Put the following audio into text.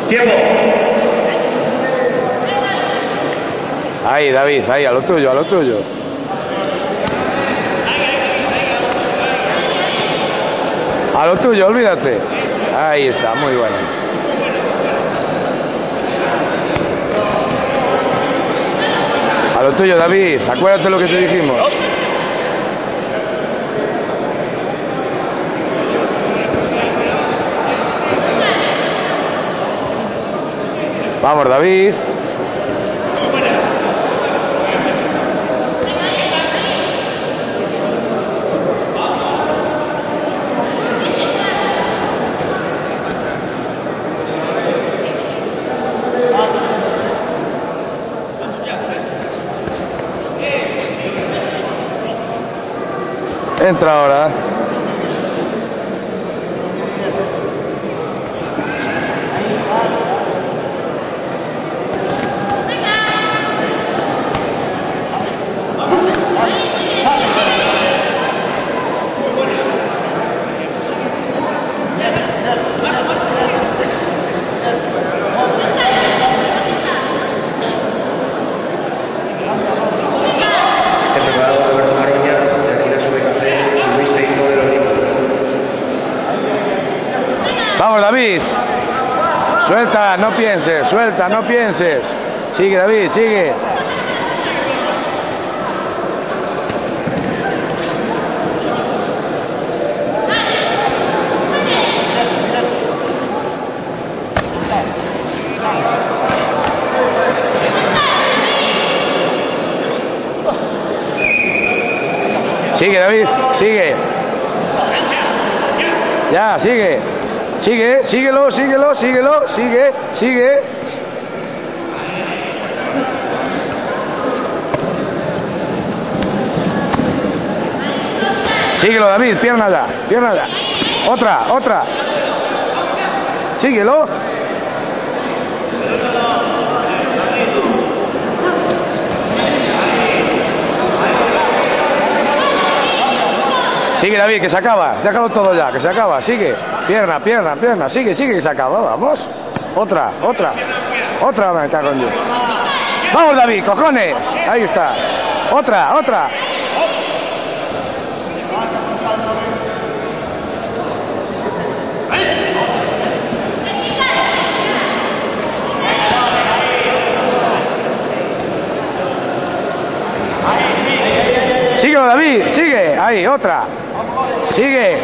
¡Tiempo! Ahí, David, ahí, a lo tuyo, a lo tuyo. A lo tuyo, olvídate. Ahí está, muy bueno. A lo tuyo, David, acuérdate lo que te dijimos. Vamos, David. Entra ahora. Vamos, David. Suelta, no pienses, suelta, no pienses. Sigue, David, sigue. Sigue, David, sigue. Ya, sigue. Sigue, síguelo, síguelo, síguelo, sigue, sigue. Síguelo, David, pierna ya, pierna ya. Otra, otra. Síguelo. Sigue, David, que se acaba. Déjalo todo ya, que se acaba. Sigue. Pierna, pierna, pierna. Sigue, sigue y se acaba. Vamos. Otra, otra. Otra, me cago en Dios. Vamos, David, cojones. Ahí está. Otra, otra. Síguelo, David. Sigue. Ahí, otra. Sigue.